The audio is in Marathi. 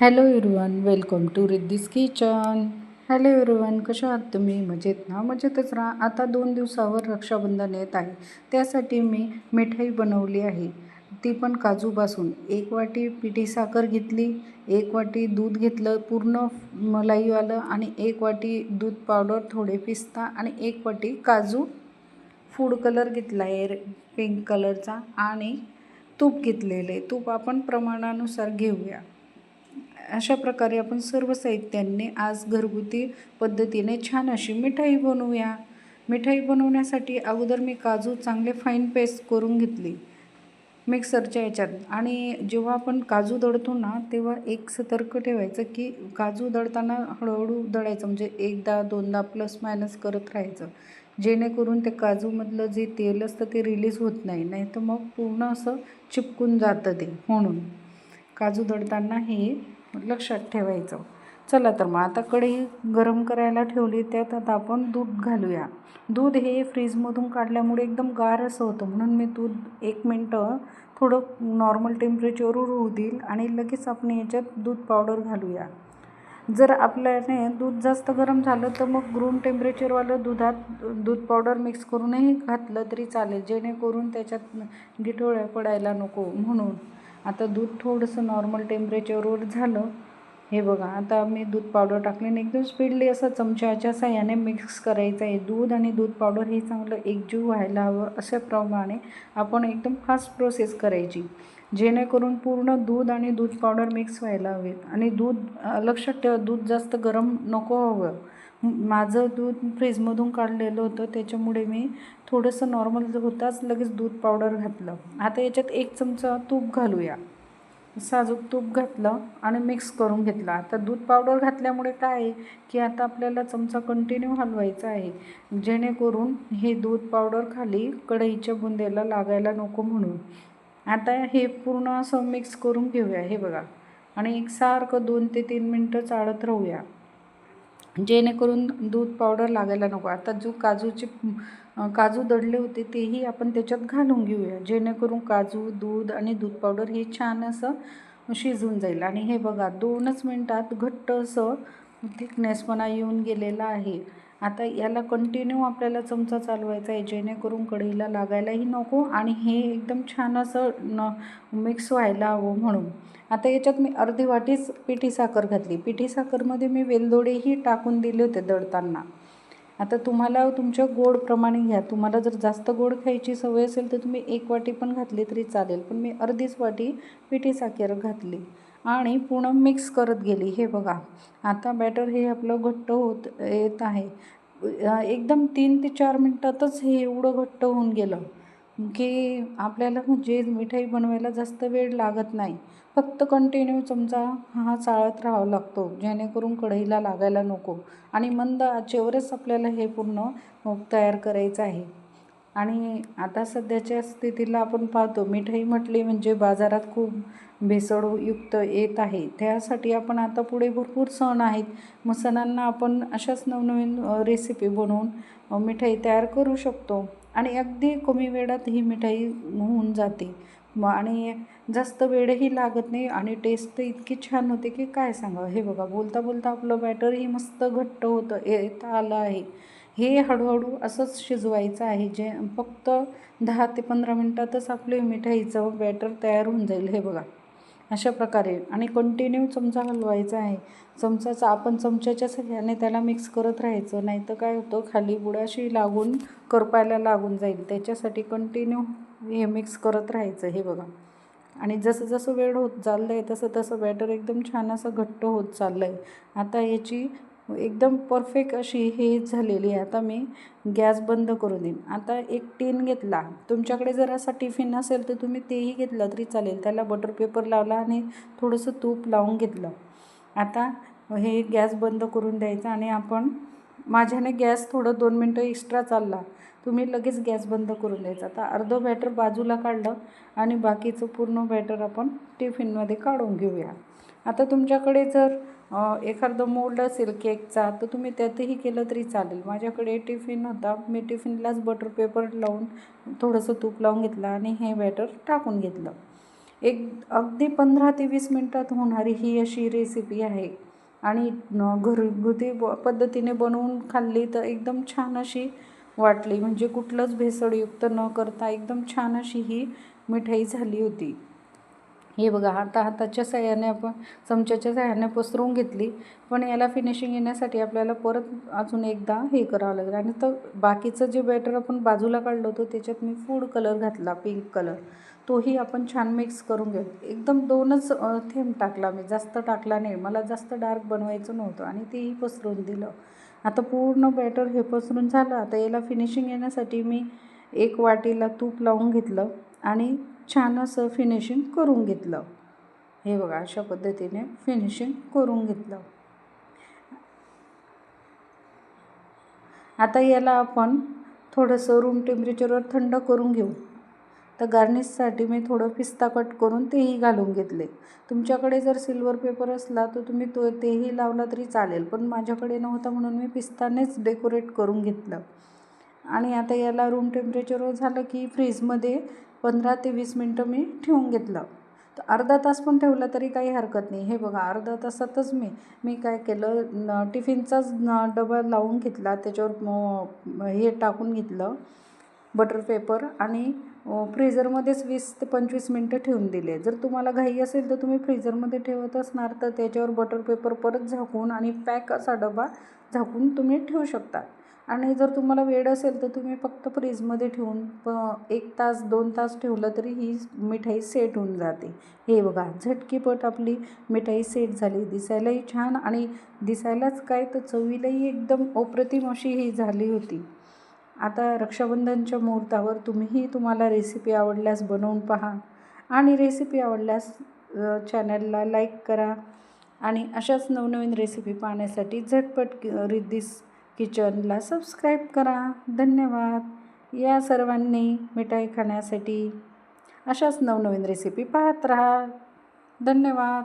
Hello everyone, welcome to Riddhi's kitchen. Hello everyone, कशा आहात तुम्ही? मजेत ना? मजेतच राहा. आता 2 दिवसावर रक्षाबंधन येत आहे. त्यासाठी मी मिठाई बनवली आहे, ती पण काजूपासून. 1 वाटी पिठी साखर घेतली, 1 वाटी दूध घेतलं पूर्ण मलाईवालं आणि 1 वाटी दूध पावडर, थोडे पिस्ता आणि 1 वाटी काजू. फूड कलर घेतला आहे पिंक कलरचा आणि तूप घेतलेले. तूप आपण प्रमाणानुसार घेऊया. अशा प्रकारे आपण सर्व साहित्यांनी आज घरगुती पद्धतीने छान अशी मिठाई बनवूया. मिठाई बनवण्यासाठी अगोदर मी काजू चांगले फाईन पेस्ट करून घेतली मिक्सरच्या ह्याच्यात. आणि जेव्हा आपण काजू दळतो ना, तेव्हा एक सतर्क ठेवायचं की काजू दळताना हळूहळू दळायचं, म्हणजे एकदा दोनदा प्लस मायनस करत राहायचं, जेणेकरून ते काजूमधलं जे तेल असतं ते रिलीज होत नाही, नाही तर मग पूर्ण असं चिपकून जातं ते. म्हणून काजू दळताना हे लक्षात ठेवायचं. चला तर मग आता कढई गरम करायला ठेवली, त्यात आता आपण दूध घालूया. दूध हे फ्रीजमधून काढल्यामुळे एकदम गार असं होतं, म्हणून मी दूध 1 मिनटं थोडं नॉर्मल टेम्परेचरवर होऊ देईल आणि लगेच आपण याच्यात दूध पावडर घालूया. जर आपल्याने दूध जास्त गरम झालं तर मग रूम टेम्परेचरवालं दुधात दूध पावडर मिक्स करूनही घातलं तरी चालेल, जेणेकरून त्याच्यात गिठोळ्या पडायला नको म्हणून. आता दूध थोडंसं नॉर्मल टेम्परेचरवर झालं. हे बघा, आता मी दूध पावडर टाकले आणि एकदम स्पीडली असं चमच्याच्या साहाय्याने मिक्स करायचं आहे. दूध आणि दूध पावडर हे चांगलं एकजीव व्हायला हवं, अशाप्रमाणे आपण एकदम फास्ट प्रोसेस करायची, जेणेकरून पूर्ण दूध आणि दूध पावडर मिक्स व्हायला हवेत. आणि दूध लक्षात ठेवा, दूध जास्त गरम नको हवं. माझं दूध फ्रीजमधून काढलेलं होतं, त्याच्यामुळे मी थोडंसं नॉर्मल होताच लगेच दूध पावडर घातलं. आता याच्यात 1 चमचा तूप घालूया. साजूक तूप घातलं आणि मिक्स करून घेतलं. आता दूध पावडर घातल्यामुळे काय आहे की आता आपल्याला चमचा कंटिन्यू हलवायचा आहे, जेणेकरून हे दूध पावडर खाली कढईच्या बुंदेला लागायला नको म्हणून. आता हे पूर्ण असं मिक्स करून घेऊया. हे बघा, आणि एकसारखं 2 ते 3 मिनटं चाळत राहूया, जेणेकरून दूध पावडर लागायला नको. आता जो काजू दळले होते तेही आपण त्याच्यात घालून घेऊया, जेणेकरून काजू, दूध आणि दूध पावडर हे छान असं शिजून जाईल. आणि हे बघा, 2च मिनटात घट्ट असं थिकनेसपणा येऊन गेलेला आहे. आता याला कंटिन्यू आपल्याला चमचा चालवायचा आहे, जेणेकरून कढईला लागायलाही नको आणि हे एकदम छान असं मिक्स व्हायला हवं म्हणून. आता याच्यात मी अर्धी वाटीच पिठी साखर घातली. पिठी साखरमध्ये मी वेलदोडेही टाकून दिले होते दळताना. आता तुम्हाला तुमच्या गोडप्रमाणे घ्या. तुम्हाला जर जास्त गोड खायची सवय असेल तर तुम्ही 1 वाटी पण घातली तरी चालेल, पण मी अर्धीच वाटी पिठी साखर घातली आणि पूर्ण मिक्स करत गेली. हे बघा, आता बॅटर हे आपलं घट्ट होत येत आहे. एकदम 3 ते 4 मिनटातच हे एवढं घट्ट होऊन गेलं की आपल्याला म्हणजे मिठाई बनवायला जास्त वेळ लागत नाही. फक्त कंटिन्यू चमचा हा चाळत राहावा लागतो, जेणेकरून कढईला लागायला नको. आणि मंद आचेवरच आपल्याला हे पूर्ण तयार करायचं आहे. आणि आता सध्याच्या स्थितीला आपण पाहतो, मिठाई म्हटली म्हणजे बाजारात खूप भेसळयुक्त येत आहे. त्यासाठी आपण आता पुढे भरपूर सण आहेत, मग सणांना आपण अशाच नवनवीन रेसिपी बनवून मिठाई तयार करू शकतो आणि अगदी कमी वेळात ही मिठाई होऊन जाते. आणि जास्त वेळही लागत नाही आणि टेस्ट तर इतकी छान होते की काय सांगावं. हे बघा, बोलता बोलता आपलं बॅटरही मस्त घट्ट येत आलं आहे. हे हळूहळू असंच शिजवायचं आहे, जे फक्त 10 ते 15 मिनटातच आपले मिठाईचं बॅटर तयार होऊन जाईल. हे बघा, अशा प्रकारे. आणि कंटिन्यू चमचा हलवायचा आहे. आपण चमच्याच्या सहाय्याने त्याला मिक्स करत राहायचं, नाही तर काय होतं, खाली बुडाशी लागून करपायला लागून जाईल. त्याच्यासाठी कंटिन्यू हे मिक्स करत राहायचं. हे बघा, आणि जसं जसं वेळ होत चाललं आहे तसं तसं बॅटर एकदम छान असं घट्ट होत चाललं आहे. आता याची एकदम परफेक्ट अशी हे झालेली आहे. आता मी गॅस बंद करून देईन. आता एक टीन घेतला. तुमच्याकडे जर असा टिफिन असेल तर तुम्ही तेही घेतला तरी चालेल. त्याला बटर पेपर लावला आणि थोडंसं तूप लावून घेतलं. आता हे गॅस बंद करून द्यायचा आणि आपण माझ्याने गॅस थोडं 2 मिनटं एक्स्ट्रा चालला, तुम्ही लगेच गॅस बंद करून द्यायचा. आता अर्धं बॅटर बाजूला काढलं आणि बाकीचं पूर्ण बॅटर आपण टिफिनमध्ये काढून घेऊया. आता तुमच्याकडे जर एखादं मोल्ड असेल केकचा तर तुम्ही त्यातही केलं तरी चालेल. माझ्याकडे टिफिन होता, मी टिफिनलाच बटर पेपर लावून थोडंसं तूप लावून घेतलं आणि हे बॅटर टाकून घेतलं. एक अगदी 15 ते 20 मिनटात होणारी ही अशी रेसिपी आहे आणि घरगुती पद्धतीने बनवून खाल्ली तर एकदम छान अशी वाटली. म्हणजे कुठलंच भेसळयुक्त न करता एकदम छान अशी ही मिठाई झाली होती. हे बघा, आता हाताच्या साहाय्याने आपण चमच्याच्या साहाय्याने पसरवून घेतली, पण याला फिनिशिंग येण्यासाठी आपल्याला परत अजून एकदा हे करावं लागेल. आणि तर बाकीचं जे बॅटर आपण बाजूला काढलं होतं त्याच्यात मी फूड कलर घातला, पिंक कलर. तोही आपण छान मिक्स करून घेऊ. एकदम 2च थेंब टाकला मी, जास्त टाकला नाही. मला जास्त डार्क बनवायचं नव्हतं आणि तेही पसरवून दिलं. आता पूर्ण बॅटर हे पसरून झालं. आता याला फिनिशिंग येण्यासाठी मी 1 वाटीला तूप लावून घेतलं आणि छान असं फिनिशिंग करून घेतलं. हे बघा, अशा पद्धतीने फिनिशिंग करून घेतलं. आता याला आपण थोडंसं रूम टेम्परेचरवर थंड करून घेऊ. तर गार्निशसाठी मी थोडं पिस्ता कट करून तेही घालून घेतले. तुमच्याकडे जर सिल्वर पेपर असला तर तुम्ही तेही लावला तरी चालेल, पण माझ्याकडे नव्हता म्हणून मी पिस्तानेच डेकोरेट करून घेतलं. आणि आता याला रूम टेम्परेचरवर झालं की फ्रीजमध्ये 15 ते 20 मिनटं मी ठेवून घेतलं. तर अर्धा तास पण ठेवला तरी काही हरकत नाही. हे बघा, अर्धा तासातच मी काय केलं, टिफिनचाच डबा लावून घेतला. त्याच्यावर हे टाकून घेतलं बटर पेपर आणि फ्रीझरमध्येच 20 ते 25 मिनटं ठेवून दिले. जर तुम्हाला घाई असेल तर तुम्ही फ्रीझरमध्ये ठेवत असणार तर त्याच्यावर बटर पेपर परत झाकून आणि पॅक असा डबा झाकून तुम्ही ठेवू शकता. आणि जर तुम्हाला वेळ असेल तर तुम्ही फक्त फ्रीजमध्ये ठेवून 1 तास 2 तास ठेवलं तरी ही मिठाई सेट होऊन जाते. हे बघा, झटकीपट आपली मिठाई सेट झाली. दिसायलाही छान आणि दिसायलाच काय तर चवीलाही एकदम अप्रतिम अशी ही झाली होती. आता रक्षाबंधनच्या मुहूर्तावर तुम्हाला रेसिपी आवडल्यास बनवून पहा आणि रेसिपी आवडल्यास चॅनलला लाईक करा आणि अशाच नवनवीन रेसिपी पाहण्यासाठी झटपट रिद्धी किचनला सबस्क्राईब करा. धन्यवाद. या सर्वांनी मिठाई खाण्यासाठी. अशाच नवनवीन रेसिपी पाहत राहा. धन्यवाद.